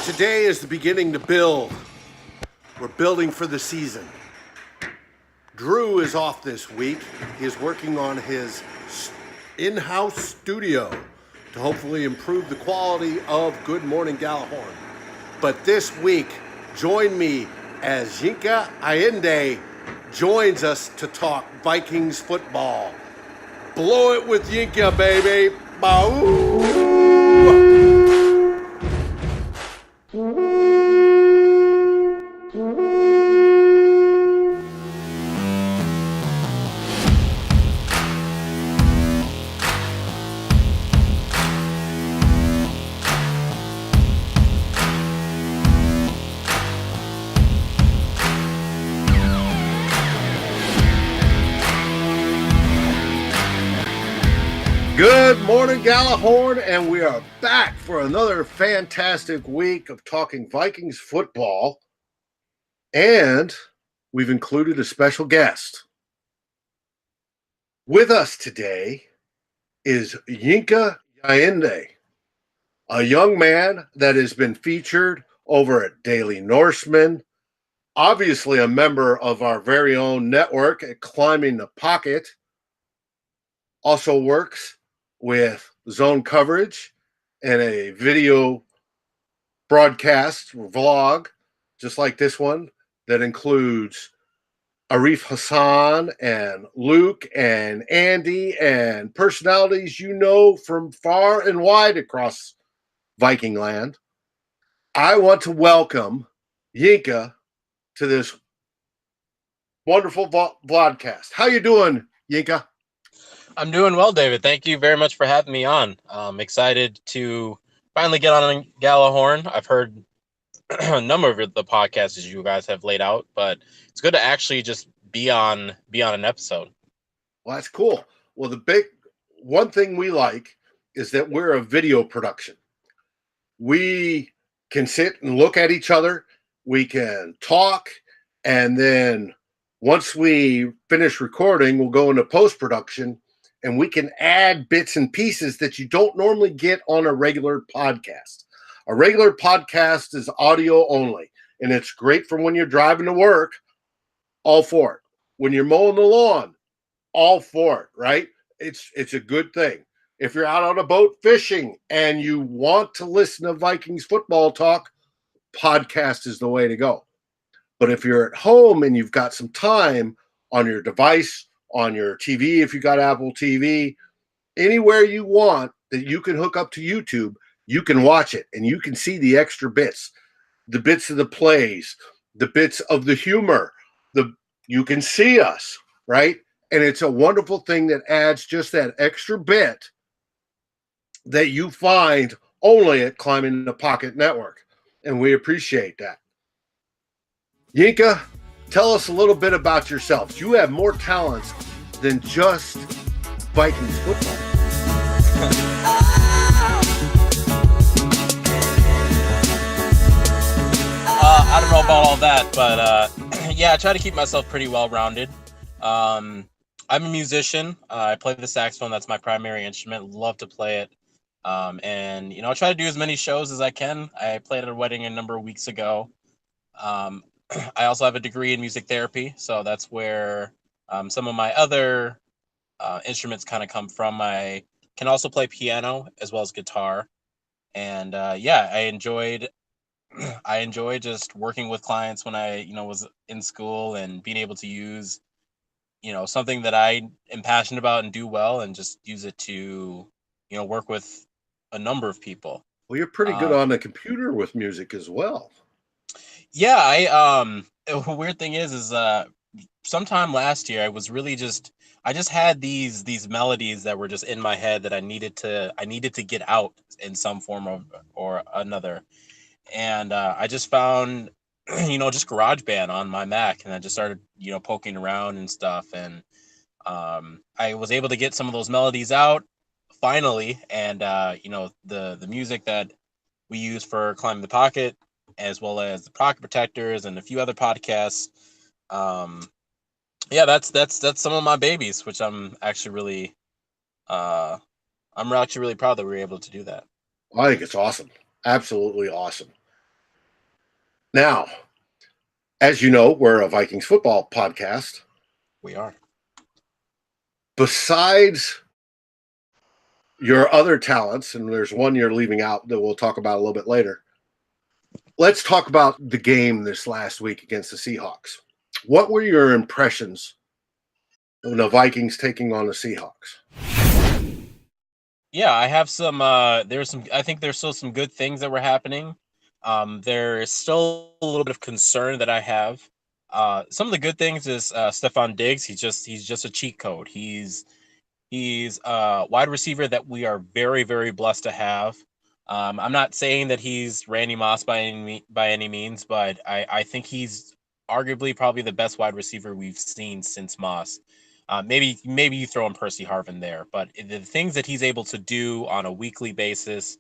Today is the beginning to build. We're building for the season. Drew is off this week. He is working on his in-house studio to hopefully improve the quality of Good Morning Gjallarhorn. But this week, join me as Yinka Ayinde joins us to talk Vikings football. Blow it with Yinka, baby. Bow. Good morning, Gjallarhorn, and we are back for another fantastic week of talking Vikings football. And we've included a special guest. With us today is Yinka Ayinde, a young man that has been featured over at Daily Norseman, obviously a member of our very own network at Climbing the Pocket, also works with zone coverage and a video broadcast vlog, just like this one, that includes Arif Hassan and Luke and Andy and personalities you know from far and wide across Viking land. I want to welcome Yinka to this wonderful vodcast. How you doing, Yinka? I'm doing well, David. Thank you very much for having me on. I'm excited to finally get on Gjallarhorn. I've heard a number of the podcasts you guys have laid out, but it's good to actually just be on an episode. Well, that's cool. Well, the big one thing we like is that we're a video production. We can sit and look at each other. We can talk, and then once we finish recording, we'll go into post-production, and we can add bits and pieces that you don't normally get on a regular podcast. A regular podcast is audio only, and it's great for when you're driving to work, all for it. When you're mowing the lawn, all for it, right? It's a good thing. If you're out on a boat fishing and you want to listen to Vikings football talk, podcast is the way to go. But if you're at home and you've got some time on your device, on your TV, if you got Apple TV, anywhere you want that you can hook up to YouTube, you can watch it and you can see the extra bits, the bits of the plays, the bits of the humor. You can see us, right? And it's a wonderful thing that adds just that extra bit that you find only at Climbing the Pocket Network. And we appreciate that. Yinka, tell us a little bit about yourself. You have more talents than just Vikings football. I don't know about all that, but yeah, I try to keep myself pretty well-rounded. I'm a musician. I play the saxophone. That's my primary instrument. Love to play it. And, I try to do as many shows as I can. I played at a wedding a number of weeks ago. I also have a degree in music therapy, so that's where some of my other instruments kind of come from. I can also play piano as well as guitar, and I enjoyed just working with clients when I was in school and being able to use something that I am passionate about and do well, and just use it to work with a number of people. Well, you're pretty good on the computer with music as well. Yeah, the weird thing is sometime last year I just had these melodies that were just in my head that I needed to get out in some form or another. And I just found just GarageBand on my Mac, and I just started poking around and stuff, and I was able to get some of those melodies out finally, and the music that we use for Climbing the Pocket, as well as the Pocket Protectors and a few other podcasts. That's some of my babies, which I'm actually really proud that we were able to do that. I think it's awesome. Absolutely awesome. Now, as you know, we're a Vikings football podcast. We are. Besides your other talents, and there's one you're leaving out that we'll talk about a little bit later, let's talk about the game this last week against the Seahawks. What were your impressions of the Vikings taking on the Seahawks? Yeah, I have some. There's some. I think there's still some good things that were happening. There is still a little bit of concern that I have. Some of the good things is Stephon Diggs. He's just a cheat code. He's a wide receiver that we are very, very blessed to have. I'm not saying that he's Randy Moss by any means, but I think he's arguably probably the best wide receiver we've seen since Moss. Maybe you throw in Percy Harvin there, but the things that he's able to do on a weekly basis,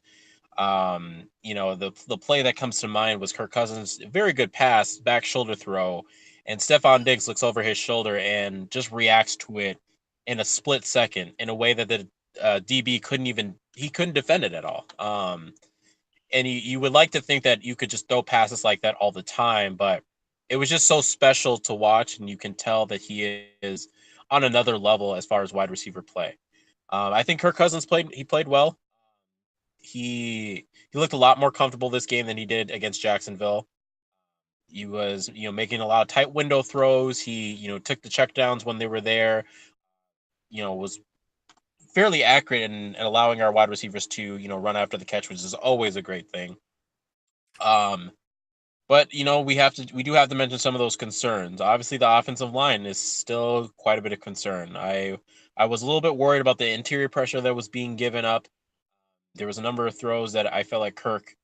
the play that comes to mind was Kirk Cousins' very good pass, back shoulder throw, and Stephon Diggs looks over his shoulder and just reacts to it in a split second in a way that the DB couldn't defend it at all. And you would like to think that you could just throw passes like that all the time, but it was just so special to watch, and you can tell that he is on another level as far as wide receiver play. I think Kirk Cousins played well. He looked a lot more comfortable this game than he did against Jacksonville. He was, making a lot of tight window throws. He, took the checkdowns when they were there. Was fairly accurate in allowing our wide receivers to, run after the catch, which is always a great thing. But we do have to mention some of those concerns. Obviously, the offensive line is still quite a bit of concern. I was a little bit worried about the interior pressure that was being given up. There was a number of throws that I felt like Kirk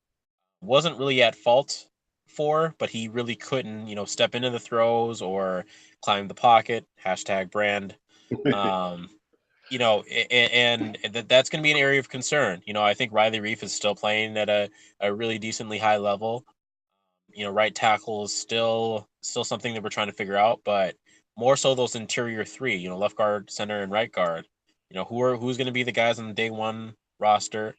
wasn't really at fault for, but he really couldn't, step into the throws or climb the pocket. #brand. And that's going to be an area of concern. I think Riley Reef is still playing at a really decently high level. Right tackle is still something that we're trying to figure out, but more so those interior three, left guard, center, and right guard. Who's going to be the guys on the day one roster.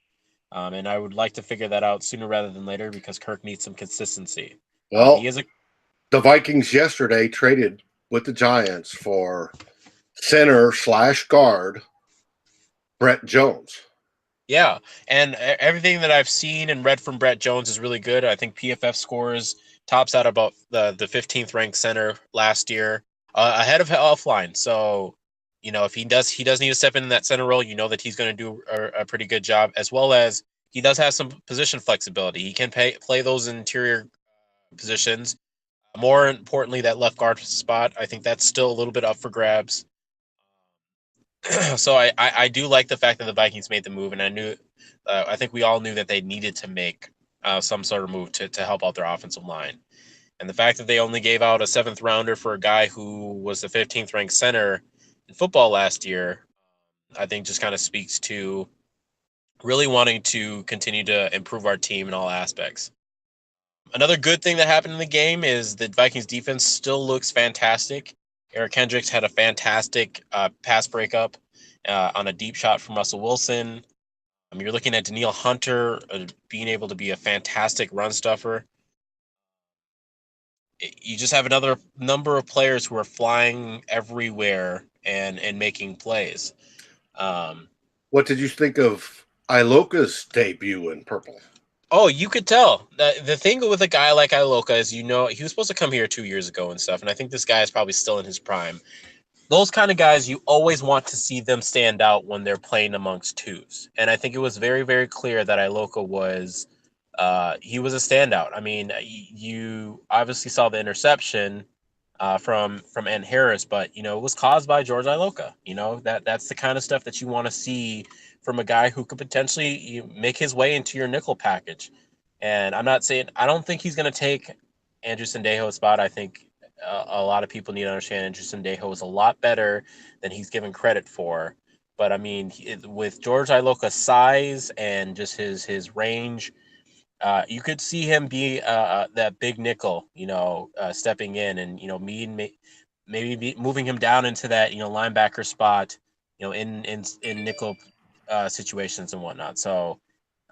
And I would like to figure that out sooner rather than later because Kirk needs some consistency. Well, the Vikings yesterday traded with the Giants for center/guard Brett Jones. Yeah, and everything that I've seen and read from Brett Jones is really good. I think PFF scores tops out about the 15th ranked center last year, ahead of Offline. So, if he does need to step in that center role, that he's going to do a pretty good job, as well as he does have some position flexibility. He can play those interior positions. More importantly, that left guard spot, I think that's still a little bit up for grabs. So I do like the fact that the Vikings made the move, and I think we all knew that they needed to make some sort of move to help out their offensive line. And the fact that they only gave out a 7th rounder for a guy who was the 15th ranked center in football last year, I think just kind of speaks to really wanting to continue to improve our team in all aspects. Another good thing that happened in the game is the Vikings defense still looks fantastic. Eric Kendricks had a fantastic pass breakup on a deep shot from Russell Wilson. You're looking at Danielle Hunter being able to be a fantastic run stuffer. You just have another number of players who are flying everywhere and making plays. What did you think of Iloka's debut in purple? Oh, you could tell. The thing with a guy like Iloka is, he was supposed to come here 2 years ago and stuff, and I think this guy is probably still in his prime. Those kind of guys, you always want to see them stand out when they're playing amongst twos. And I think it was very, very clear that Iloka was he was a standout. I mean, you obviously saw the interception from Ant Harris, but it was caused by George Iloka. That's the kind of stuff that you want to see from a guy who could potentially make his way into your nickel package. And I don't think he's going to take Andrew Sendejo's spot. I think a lot of people need to understand Andrew Sendejo is a lot better than he's given credit for. But I mean, with George Iloka's size and just his range, you could see him be that big nickel, stepping in and maybe moving him down into that linebacker spot, in nickel situations and whatnot. So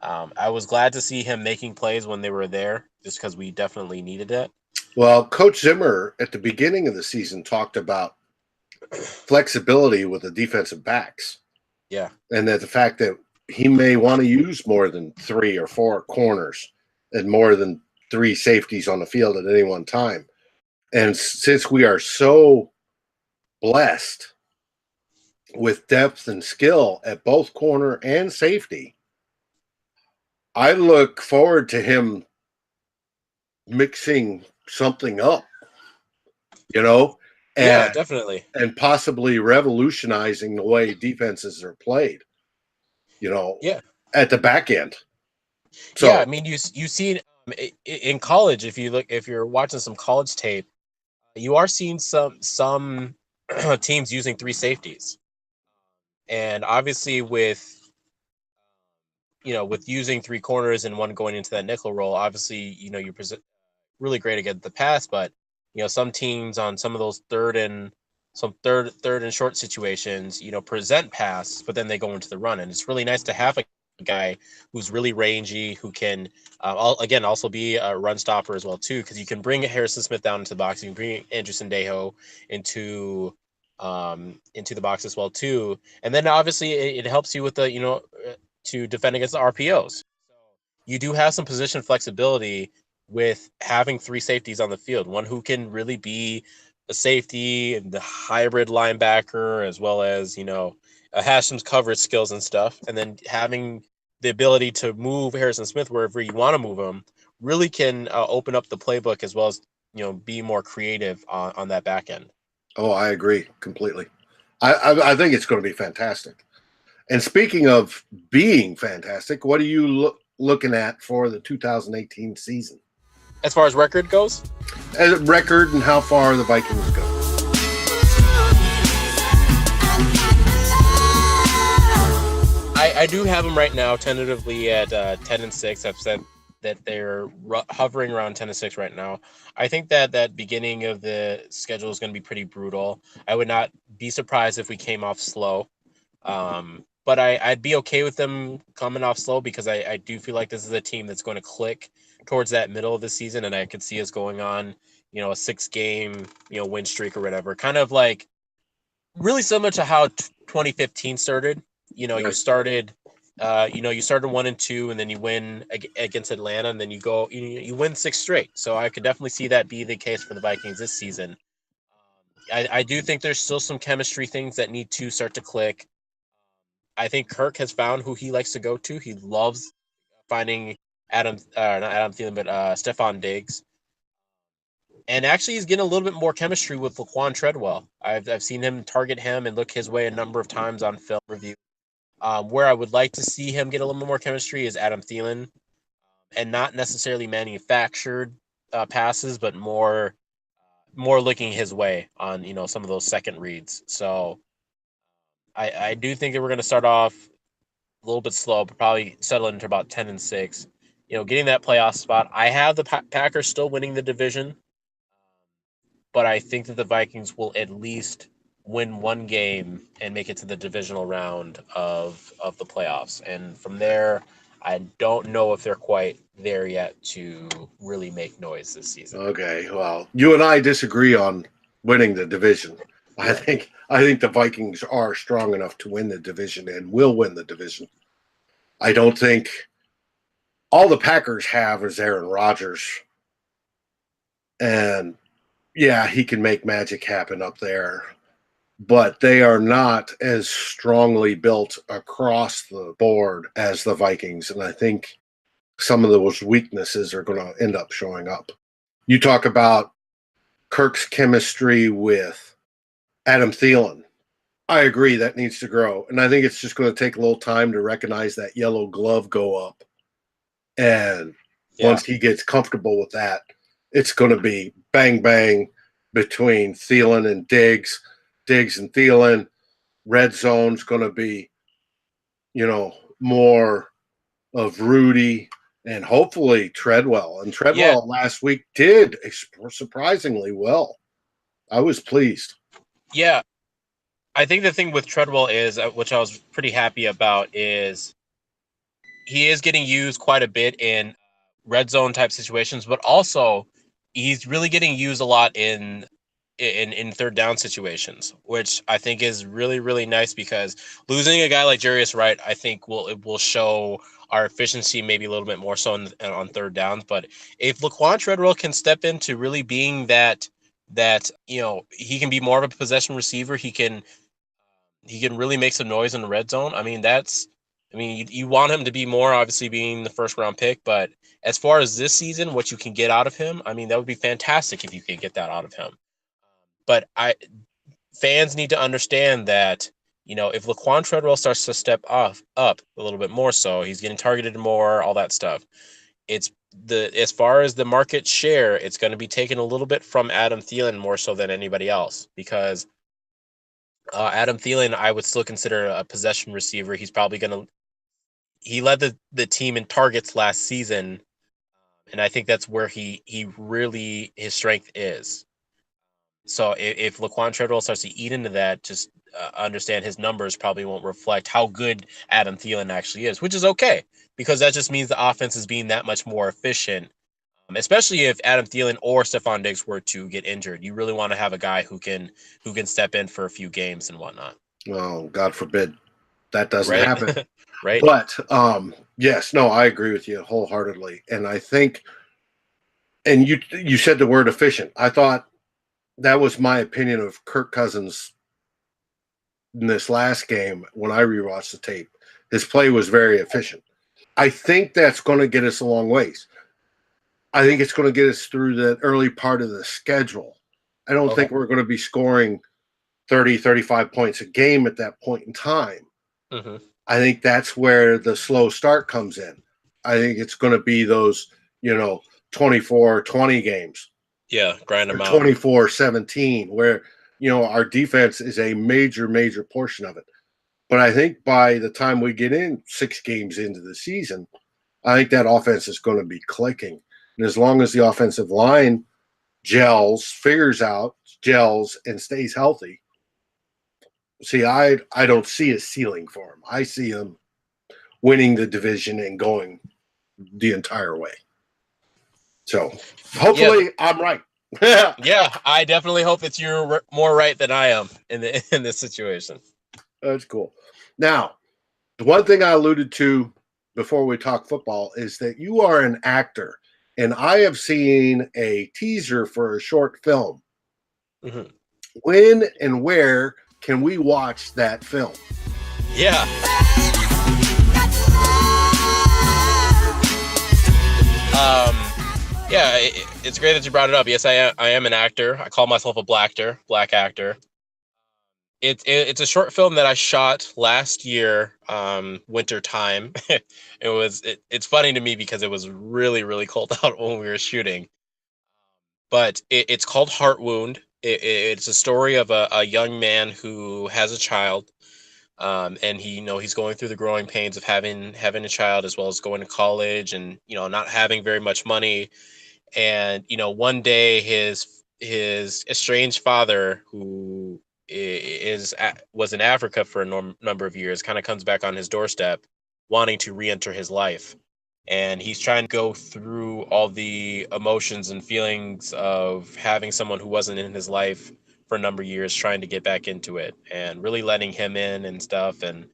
I was glad to see him making plays when they were there, just because we definitely needed it. Well, Coach Zimmer at the beginning of the season talked about flexibility with the defensive backs. Yeah. And that the fact that he may want to use more than 3 or 4 corners and more than 3 safeties on the field at any one time. And since we are so blessed with depth and skill at both corner and safety, I look forward to him mixing something up, and Yeah, definitely. and possibly revolutionizing the way defenses are played, Yeah. at the back end. So, Yeah, I mean, you see in college, if you're watching some college tape, you are seeing some teams using 3 safeties, and obviously with using 3 corners and one going into that nickel role, obviously you're really great against the pass, but some teams on some of those third and short situations, present pass, but then they go into the run, and it's really nice to have a guy who's really rangy, who can also be a run stopper as well too, because you can bring Harrison Smith down into the box, you can bring Andrew Sendejo into the box as well too, and then obviously it helps you with the to defend against the RPOs. You do have some position flexibility with having 3 safeties on the field, one who can really be a safety and the hybrid linebacker, as well as has some coverage skills and stuff, and then having the ability to move Harrison Smith wherever you want to move him really can open up the playbook, as well as be more creative on that back end. Oh, I agree completely. I think it's going to be fantastic. And speaking of being fantastic, what are you looking at for the 2018 season? As far as record goes? Record and how far the Vikings go. I do have them right now tentatively at 10-6. I've said that they're hovering around 10-6 right now. I think that beginning of the schedule is going to be pretty brutal. I would not be surprised if we came off slow. But I'd be okay with them coming off slow, because I do feel like this is a team that's going to click towards that middle of the season, and I could see us going on, a 6-game, win streak or whatever. Kind of like really similar to how 2015 started. You started, you started 1-2, and then you win against Atlanta, and then you go, you win 6 straight. So I could definitely see that be the case for the Vikings this season. I do think there's still some chemistry things that need to start to click. I think Kirk has found who he likes to go to. He loves finding not Adam Thielen, but Stephon Diggs. And actually, he's getting a little bit more chemistry with Laquan Treadwell. I've seen him target him and look his way a number of times on film review. Where I would like to see him get a little bit more chemistry is Adam Thielen, and not necessarily manufactured passes, but more looking his way on some of those second reads. So I do think that we're going to start off a little bit slow, but probably settle into about 10-6. Getting that playoff spot. I have the Packers still winning the division, but I think that the Vikings will at least win 1 game and make it to the divisional round of the playoffs. And from there, I don't know if they're quite there yet to really make noise this season. Okay, well, you and I disagree on winning the division. I think the Vikings are strong enough to win the division and will win the division. I don't think all the Packers have is Aaron Rodgers. And yeah, he can make magic happen up there, but they are not as strongly built across the board as the Vikings. And I think some of those weaknesses are going to end up showing up. You talk about Kirk's chemistry with Adam Thielen. I agree that needs to grow. And I think it's just going to take a little time to recognize that yellow glove go up. And once he gets comfortable with that, it's going to be bang, bang between Thielen and Diggs and Thielen. Red zone's going to be, more of Rudy and hopefully Treadwell. And Treadwell last week did surprisingly well. I was pleased. Yeah. I think the thing with Treadwell is, which I was pretty happy about, is he is getting used quite a bit in red zone type situations, but also he's really getting used a lot in third down situations, which I think is really, really nice, because losing a guy like Jarius Wright, I think will show our efficiency maybe a little bit more so on third downs. But if Laquan Treadwell can step into really being that he can be more of a possession receiver, he can really make some noise in the red zone. I mean, you want him to be more, obviously, being the first round pick, but as far as this season, what you can get out of him, I mean, that would be fantastic if you could get that out of him. But fans need to understand that, if Laquan Treadwell starts to step up a little bit more, so he's getting targeted more, all that stuff. It's as far as the market share, it's going to be taken a little bit from Adam Thielen more so than anybody else, because Adam Thielen, I would still consider a possession receiver. He led the team in targets last season, and I think that's where he really, his strength is. So if Laquan Treadwell starts to eat into that, just understand his numbers probably won't reflect how good Adam Thielen actually is, which is okay, because that just means the offense is being that much more efficient. Especially if Adam Thielen or Stephon Diggs were to get injured, you really want to have a guy who can step in for a few games and whatnot. Oh, God forbid that doesn't Right. happen. Right. But yes, no, I agree with you wholeheartedly. And I think, and you said the word efficient. I thought that was my opinion of Kirk Cousins in this last game when I rewatched the tape. His play was very efficient. I think that's going to get us a long ways. I think it's going to get us through the early part of the schedule. I don't think we're going to be scoring 30, 35 points a game at that point in time. Mm-hmm. I think that's where the slow start comes in. I think it's going to be those, 24-20 games. Yeah, grind them out. 24-17, where, our defense is a major, major portion of it. But I think by the time we get in 6 games into the season, I think that offense is going to be clicking. And as long as the offensive line figures out, and stays healthy, see, I don't see a ceiling for him. I see him winning the division and going the entire way. So hopefully I'm right. Yeah, I definitely hope that you're more right than I am in this situation. That's cool. Now, the one thing I alluded to before we talk football is that you are an actor, and I have seen a teaser for a short film. Mm-hmm. When and where can we watch that film? Yeah. Yeah, it's great that you brought it up. Yes, I am an actor. I call myself a black actor. It's a short film that I shot last year, winter time. It's funny to me because it was really, really cold out when we were shooting. But it's called Heart Wound. It's a story of a young man who has a child, and he's going through the growing pains of having a child, as well as going to college, and not having very much money. And one day his estranged father, who was in Africa for a number of years, kind of comes back on his doorstep, wanting to re-enter his life. And he's trying to go through all the emotions and feelings of having someone who wasn't in his life for a number of years, trying to get back into it, and really letting him in and stuff. And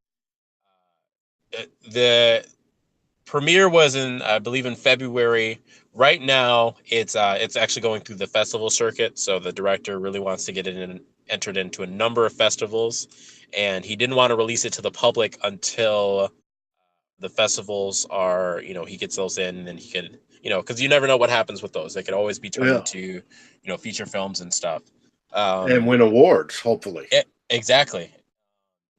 the premiere was I believe, in February. Right now, it's actually going through the festival circuit. So the director really wants to get it entered into a number of festivals, and he didn't want to release it to the public until the festivals are, he gets those in, and he could, because you never know what happens with those. They could always be turned into, feature films and stuff. And win awards, hopefully. Exactly.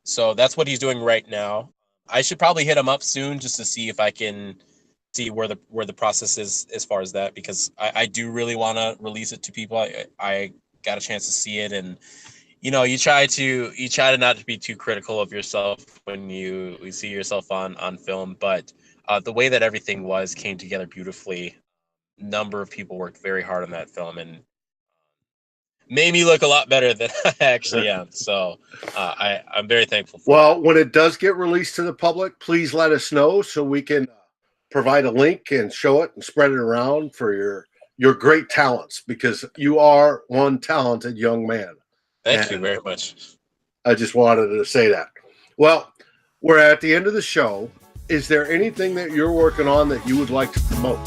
So that's what he's doing right now. I should probably hit him up soon just to see if I can see where the process is as far as that, because I do really want to release it to people. I got a chance to see it, and you try to not to be too critical of yourself when you see yourself on film, but the way that everything came together beautifully. Number of people worked very hard on that film, and made me look a lot better than I actually am. So I'm very thankful for Well, that. when it does get released to the public, please let us know so we can provide a link and show it and spread it around for your great talents, because you are one talented young man. Thank you And very much. I just wanted to say that. Well, we're at the end of the show. Is there anything that you're working on that you would like to promote?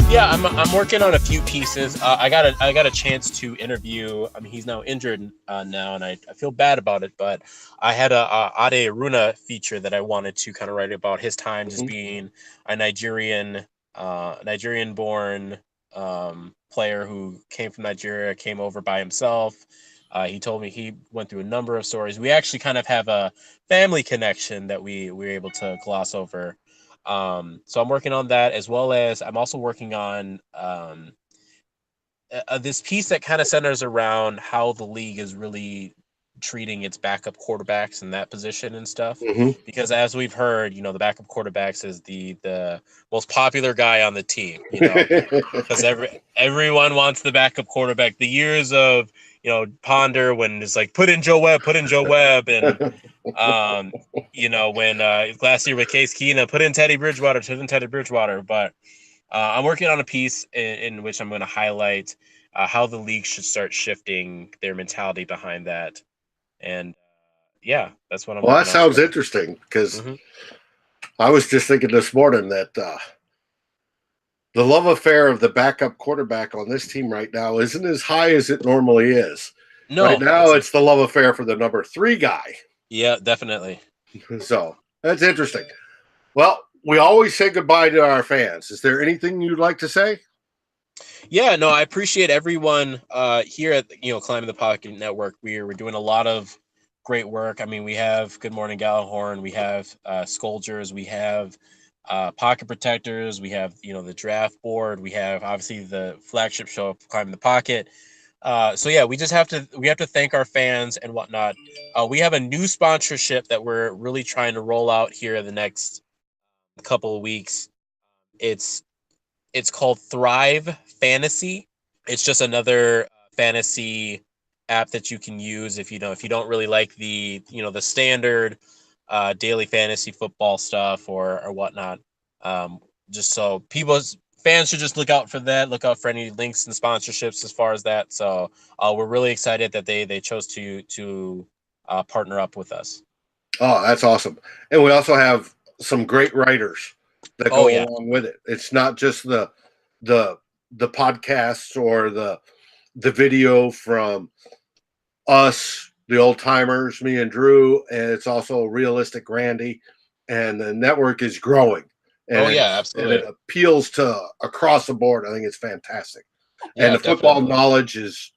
Yeah, I'm working on a few pieces. I got a chance to interview. I mean, he's now injured now, and I feel bad about it. But I had a Ade Aruna feature that I wanted to kind of write about his time just being a Nigerian born player who came from Nigeria, came over by himself. He told me he went through a number of stories. We actually kind of have a family connection that we were able to gloss over. So I'm working on that, as well as I'm also working on this piece that kind of centers around how the league is really treating its backup quarterbacks in that position and stuff. Because as we've heard, the backup quarterbacks is the most popular guy on the team, because everyone wants the backup quarterback. The years of, Ponder, when it's like, put in Joe Webb, and when last year with Case Keenum, put in Teddy Bridgewater. But I'm working on a piece in which I'm going to highlight how the league should start shifting their mentality behind that. And that's what I'm Well, that working on. sounds interesting, because I was just thinking this morning that the love affair of the backup quarterback on this team right now isn't as high as it normally is. No, right now it's the love affair for the number 3 guy. Yeah, definitely. So that's interesting. Well, we always say goodbye to our fans. Is there anything you'd like to say? Yeah, no, I appreciate everyone here at Climbing the Pocket Network. We're doing a lot of great work. I mean, we have Good Morning Gjallarhorn, we have Scoldgers, we have Pocket Protectors, we have the draft board, we have obviously the flagship show Climbing the Pocket. So yeah, we have to thank our fans and whatnot. We have a new sponsorship that we're really trying to roll out here in the next couple of weeks. It's called Thrive Fantasy. It's just another fantasy app that you can use if you don't really like the the standard daily fantasy football stuff or whatnot. Just so fans should just look out for that. Look out for any links and sponsorships as far as that. So we're really excited that they chose to partner up with us. Oh, that's awesome. And we also have some great writers that go along with it. It's not just the podcasts or the video from us, the old timers, me and Drew, and it's also Realistic Randy, and the network is growing. And absolutely. And it appeals to across the board. I think it's fantastic. Yeah, and the football knowledge is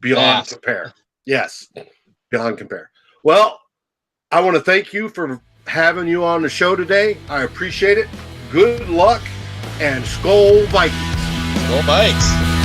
beyond compare. Yes, beyond compare. Well, I want to thank you for having you on the show today. I appreciate it. Good luck, and Skol Vikings. Skol Vikes.